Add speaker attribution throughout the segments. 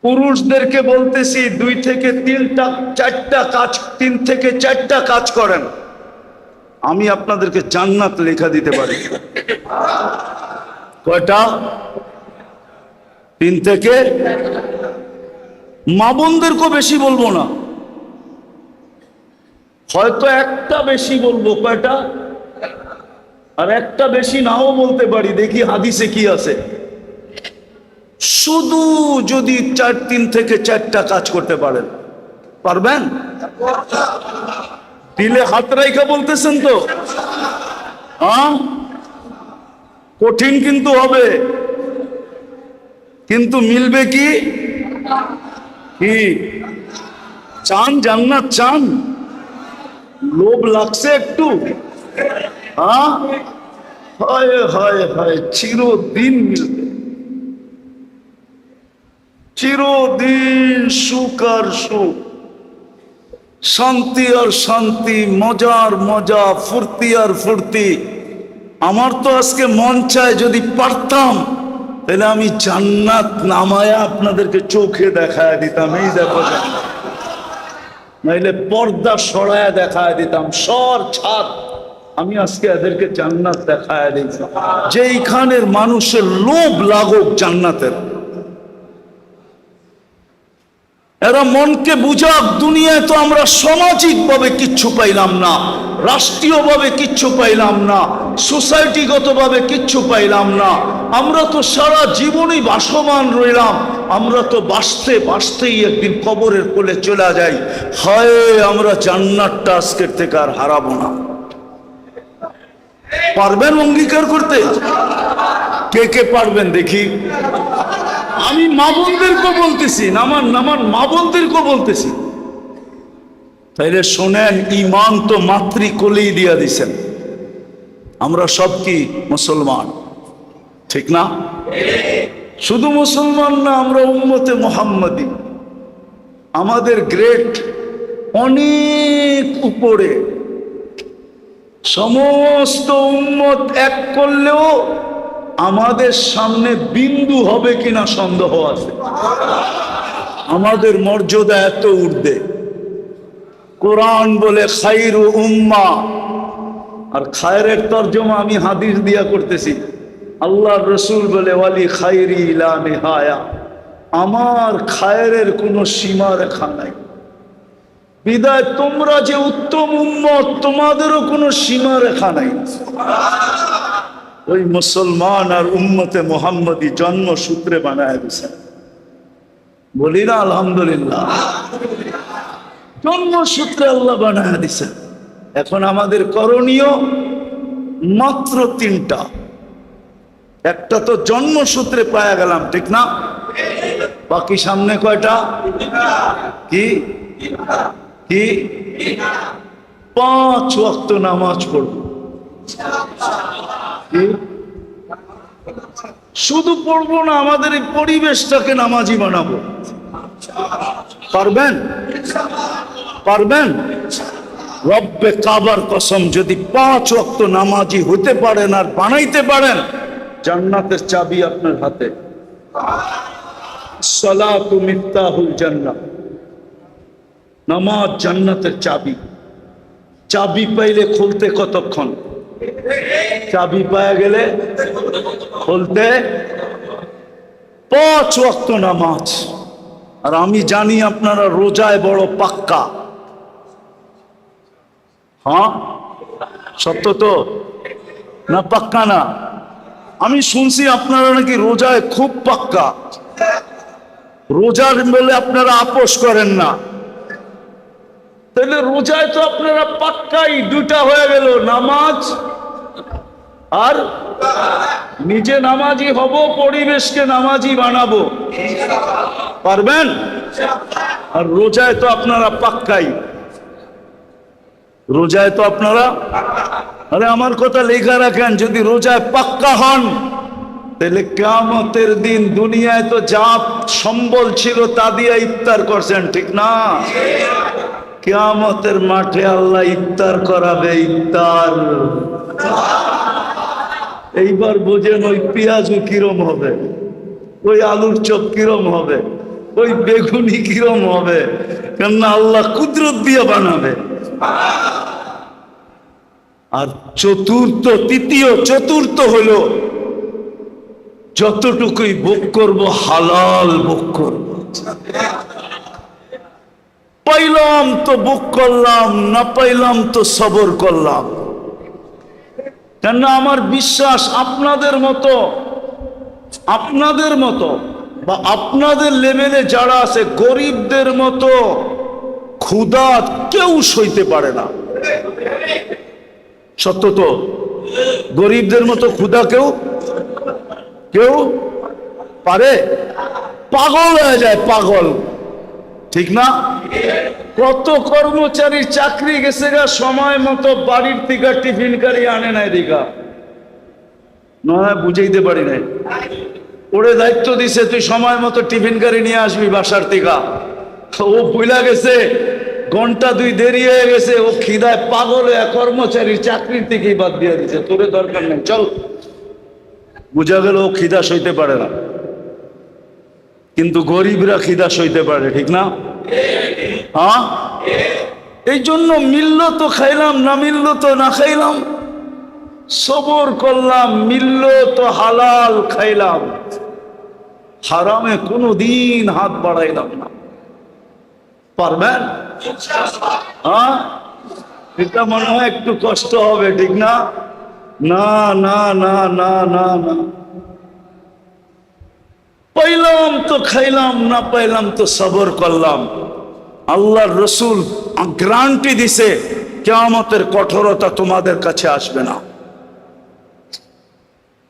Speaker 1: পুরুষদেরকে বলতেছি 2 থেকে 4টা কাজ, 3 থেকে 4টা কাজ করেন, আমি আপনাদেরকে জান্নাত লেখা দিতে পারি। কয়টা? 3 থেকে। মা বোনদেরকেও বেশি বলবো না, হয়তো একটা বেশি বলবো। কয়টা? আর একটা বেশি নাও বলতে পারি, দেখি হাদিসে কি আছে। শুধু যদি 3 থেকে 4টা কাজ করতে পারেন, পারবেন? দিলে হাত রাইখা বলতেছেন তো? হ্যাঁ, কঠিন কিন্তু হবে, কিন্তু মিলবে কি? কি চান? জান্নাত চান? লোভ লাগছে একটু? হ্যাঁ, হায় হায় হায়, চিরদিন মিলবে, চিরদিন সুখ আর সুখ, শান্তি আর শান্তি, মজার মজা, ফুর্তি আর ফুর্তি। আমার তো আজকে মন চায় যদি পারতাম তাহলে আমি জান্নাত নামায়া আপনাদেরকে চোখে দেখায় দিতাম, এই দেখো, নাইলে পর্দা সরায়া দেখায় দিতাম, সর ছাদ, আমি আজকে এদেরকে জান্নাত দেখায় দিতাম। যেইখানের মানুষের লোভ লাগুক জান্নাতের, এরা মনকে বুঝাক। দুনিয়ায় তো আমরা সামাজিক ভাবে কিচ্ছু পাইলাম না, রাষ্ট্রীয় ভাবে কিচ্ছু পাইলাম না, সোসাইটিগত ভাবে কিচ্ছু পাইলাম না। আমরা তো সারা জীবনই বাসমান রইলাম, আমরা তো বাঁচতে বাঁচতেই একদিন কবরের কোলে চলে যাই। হায়, আমরা জান্নাতটা আজকের থেকে আর হারাবো না। পারবেন অঙ্গীকার করতে? কে কে পারবেন দেখি? আমি মা বোনদেরকে বলতেছি, আমার মা বোনদেরকে বলতেছি। তাইলে শোনেন, ঈমান তো মাতৃকোলেই দিয়া দিছেন। আমরা সব কি মুসলমান, ঠিক না? শুধু মুসলমান না, আমরা উম্মতে মুহাম্মাদি। আমাদের গ্রেড অনেক উপরে। সমস্ত উম্মত এক করলেও আমাদের সামনে বিন্দু হবে কিনা সন্দেহ আছে। আমাদের মর্যাদা এত ঊর্ধ্বে। কোরআন বলে খায়রু উম্মাহ, আর খায়রের তরজমা আমি হাদিস দিয়া করতেছি। আল্লাহর রাসূল বলে ওয়ালি খায়রি লা নিহায়া, আমার খায়রের কোনো সীমা রেখা নাই। বিদায় তোমরা যে উত্তম উম্মত, তোমাদেরও কোনো সীমা রেখা নাই। ওই মুসলমান আর উম্মতে মুহাম্মদী জন্মসূত্রে বানায় দিয়েছেন। বলি না আলহামদুলিল্লাহ? জন্মসূত্রে আল্লাহ বানায় দিয়েছেন। এখন আমাদের করণীয় মাত্র 3টা। একটা তো জন্মসূত্রে পাওয়া গেলাম, ঠিক না? বাকি সামনে কয়টা? কি কি? 5 ওয়াক্ত নামাজ পড়ব। শুধু পড়বো না, আমাদের এই পরিবেশটাকে নামাজি বানাবো। পারবেন? পারবেন? রব্বে কাবার কসম, যদি 5 ওয়াক্ত নামাজি হতে পারেন আর বানাইতে পারেন, জান্নাতের চাবি আপনার হাতে। সালাতু মিফতাহুল জান্নাহ, নামাজ জান্নাতের চাবি। চাবি পাইলে খুলতে কতক্ষণ? চাবি পাওয়া গেলে খুলতে 5 ওয়াক্ত নামাজ। আর আমি জানি আপনারা রোজায় বড় পাক্কা। হ্যাঁ, সত্য তো না? পাক্কা না? আমি শুনছি আপনারা নাকি রোজায় খুব পাক্কা। রোজার বলে আপনারা আপোষ করেন না, তাহলে রোজায় তো আপনারা পাক্কাই। 2টা হয়ে গেল, নামাজ আর নিজে নামাজি হব, পরিবেশকে নামাজি বানাবো। পারবেন? আর রোজায় তো আপনারা পাক্কাই। রোজায় তো আপনারা, আরে আমার কথা লেখা রাখেন, যদি রোজায় পাক্কা হন তাহলে কিয়ামতের দিন দুনিয়ায় তো যা সম্বল ছিল তা দিয়ে ইফতার করছেন, ঠিক না? কিয়ামতের মাঠে আল্লাহ ইফতার করাবে, ইফতার। এইবার বোঝেন ওই পেঁয়াজু কিরম হবে, ওই আলুর চপ কিরম হবে, ওই বেগুনি কিরম হবে, কেননা আল্লাহ কুদরত দিয়ে বানাবে। আর চতুর্থ হলো যতটুকুই ভোগ করব হালাল ভোগ করব। পাইলাম তো ভোগ করলাম, না পাইলাম তো সবর করলাম। কেননা আমার বিশ্বাস আপনাদের মতো বা আপনাদের লেভেলে যারা আছে গরিবদের মতো ক্ষুধা কেউ সইতে পারে না। সত্য তো, গরিবদের মতো ক্ষুধা কেউ পারে? পাগল হয়ে যায়, পাগল, ঠিক না? কত কর্মচারী চাকরি গেছে গা, সময় মতো বাড়ির থেকে টিফিন কারি আনে নাই দিঘা, নয় বুঝাইতে পারি নাই। ওরে দায়িত্ব দিছে তুই সময় মতো টিফিন কারি নিয়ে আসবি বাসার থেকে, ও ভুলা গেছে, ঘন্টা 2 দেরি হয়ে গেছে, ও খিদায় পাগল হয়ে কর্মচারীর চাকরির থেকেই বাদ দিয়ে দিছে, তোরে দরকার নেই চল। বুঝা গেল ও খিদা সইতে পারে না, কিন্তু গরিবরা খিদা সইতে পারে, ঠিক না? হ্যাঁ, এই জন্য মিলল তো খাইলাম, না মিলল তো না খাইলাম, সবর করলাম, মিলল তো হালাল খাইলাম, হারামে কোনোদিন হাত বাড়াইলাম না। পারবেন? হ্যাঁ, এটা মনে হয় একটু কষ্ট হবে, ঠিক না? না না না না না না, পাইলাম তো খাইলাম, না পাইলাম তো সবর করলাম। আল্লাহর রসুল গ্যারান্টি দিছে কিয়ামতের কঠোরতা তোমাদের কাছে আসবে না।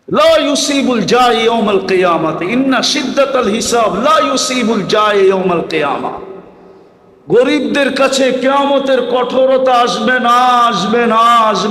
Speaker 1: লা ইউসিবুল জাই ইয়াউমাল কিয়ামাত ইন্না শিদ্দাতাল হিসাব লা ইউসিবুল জাই ইয়াউমাল কিয়ামা। গরিবদের কাছে কিয়ামতের কঠোরতা আসবে না, আসবে না, আসবে